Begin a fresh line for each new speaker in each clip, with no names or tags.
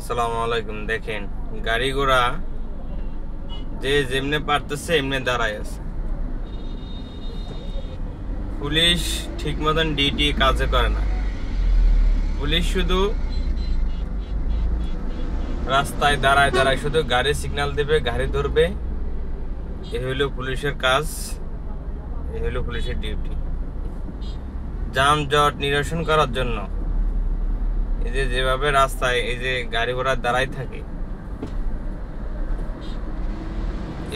আসসালামু আলাইকুম। দেখেন গাড়ি ঘোড়া যে যেমনে পারতেছে এমনি দাঁড়ায় আছে। পুলিশ ঠিক মতন ডিউটি কাজে করে না। পুলিশ শুধু রাস্তায় দাঁড়ায় দাঁড়ায় শুধু গাড়ি সিগন্যাল দেবে, গাড়ি ধরবে। এ হইল পুলিশের কাজ, এ হইল পুলিশের ডিউটি। যানজট নিরসন করার জন্য এই যে যেভাবে রাস্তায় এই যে গাড়ি ঘোড়া দাঁড়ায় থাকে,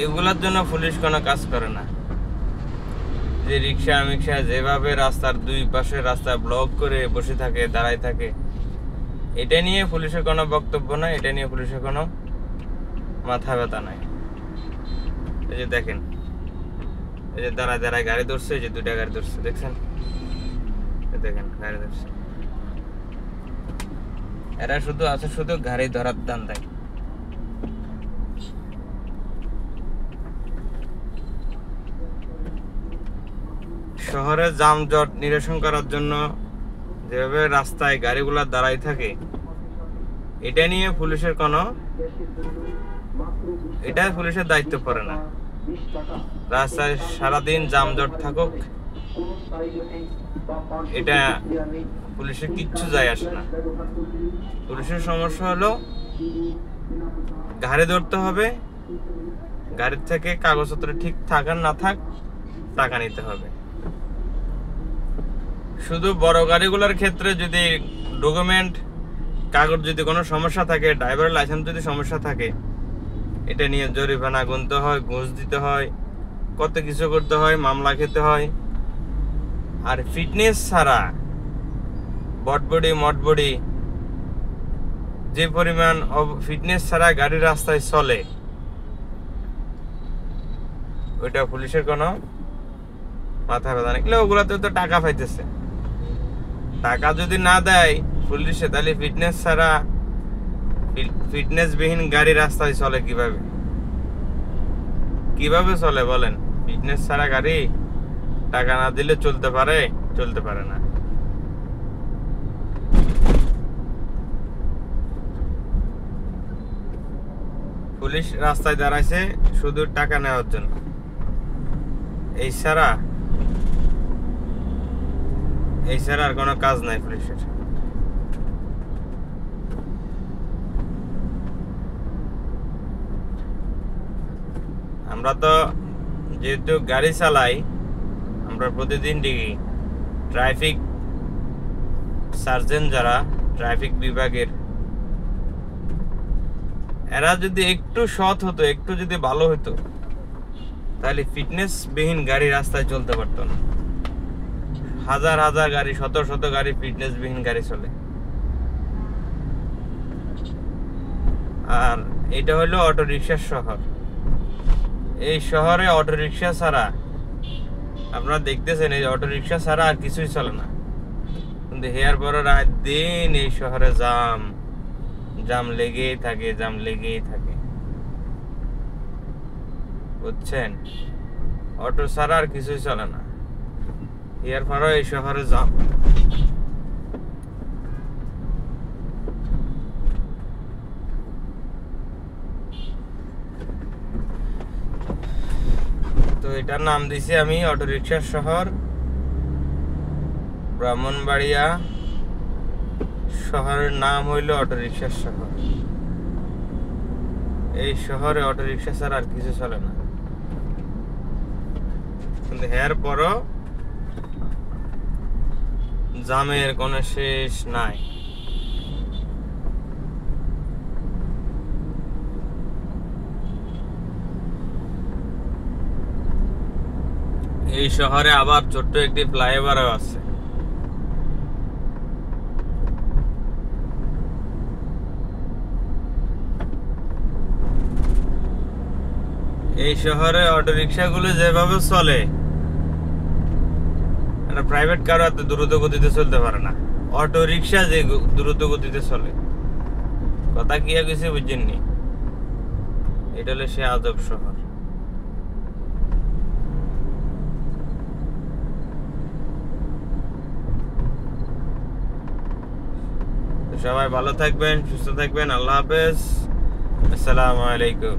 এগুলার জন্য পুলিশ কোনো কাজ করে না। যে রিক্সা মিক্সা যেভাবে রাস্তার দুই পাশে রাস্তা ব্লক করে বসে থাকে, দাঁড়ায় থাকে, এটা নিয়ে পুলিশের কোনো বক্তব্য নাই, এটা নিয়ে পুলিশের কোনো মাথা ব্যথা নাই। এই যে দেখেন, এই যে দাঁড়ায় দাঁড়ায় গাড়ি ধরছে, এই যে দুইটা গাড়ি ধরছে, দেখছেন? দেখেন গাড়ি ধরছে। এরা শুধু আছে শুধু গাড়ি ধরার ধান্দায়। শহরে যানজট নিরসন করার জন্য যেভাবে রাস্তায় গাড়িগুলা দাঁড়াই থাকে, এটা নিয়ে পুলিশের কোনো, এটা পুলিশের দায়িত্ব পড়ে না। রাস্তায় সারাদিন যানজট থাকুক, এটা পুলিশের কিচ্ছু যায় আসে না। পুলিশের সমস্যা হলো গাড়ি ধরতে হবে, গাড়ির থেকে কাগজপত্র ঠিক থাক আর না থাক টাকা নিতে হবে। শুধু বড় গাড়িগুলোর ক্ষেত্রে যদি ডকুমেন্ট কাগজ যদি কোনো সমস্যা থাকে, ড্রাইভারের লাইসেন্স যদি সমস্যা থাকে, এটা নিয়ে জরিমানা গুনতে হয়, ঘুষ দিতে হয়, কত কিছু করতে হয়, মামলা খেতে হয়। আর ফিটনেস ছাড়া বটবডি মটবডি যে পরিমাণ ফিটনেস ছাড়া গাড়ি রাস্তায় চলে, ওইটা পুলিশের কোনো মাথা ব্যথা নেই। ওগুলাতে তো টাকা পাইতেছে, টাকা যদি না দেয় পুলিশে, তাহলে ফিটনেস ছাড়া, ফিটনেসবিহীন গাড়ি রাস্তায় চলে কিভাবে? কিভাবে চলে বলেন? ফিটনেস ছাড়া গাড়ি টাকা না দিলে চলতে পারে? চলতে পারে না। পুলিশ রাস্তায় দাঁড়াইছে শুধু টাকা নেওয়ার জন্য, এই ছাড়া আর কোনো কাজ নাই পুলিশের। আমরা তো যেহেতু গাড়ি চালাই, আমরা প্রতিদিন দেখি ট্রাফিক সার্জন যারা ট্রাফিক বিভাগের, এরা যদি একটু সৎ হতো, একটু যদি ভালো হতো, তাহলে ফিটনেস বিহীন গাড়ি রাস্তায় চলতে পারতো না। হাজার হাজার গাড়ি, শত শত গাড়ি ফিটনেস বিহীন গাড়ি চলে। আর এটা হলো অটো রিক্সার শহর। এই শহরে অটো রিক্সা ছাড়া, আপনারা দেখতেছেন, এই অটো রিক্সা ছাড়া আর কিছুই চলে না। কিন্তু হেয়ার পর রাত দিন এই শহরে জাম লেগেই থাকে, জাম লেগেই থাকে, বুঝছেন? অটো ছাড়া আর কিছুই চলে না, হেয়ার পরও এই শহরে জাম। তো এটার নাম দিছি আমি অটো রিক্সার শহর। ব্রাহ্মণবাড়িয়া শহরের নাম হইল অটো রিক্সার শহর। এই শহরে অটো রিক্সা ছাড়া আর কিছু চলে না, কিন্তু এর পরও জামের কোনো শেষ নাই। এই শহরে আবার ছোট্ট একটি ফ্লাইওভারও আছে। এই শহরে অটো রিক্সাগুলো যেভাবে চলে, প্রাইভেট কারও এত দ্রুত গতিতে চলতে পারে না। অটো রিক্সা যে দ্রুত গতিতে চলে, কথা কি আর কিছু বুঝছেননি? এটা হলো সে আজব শহর। সবাই ভালো থাকবেন, সুস্থ থাকবেন। আল্লাহ হাফেজ, আসসালামু আলাইকুম।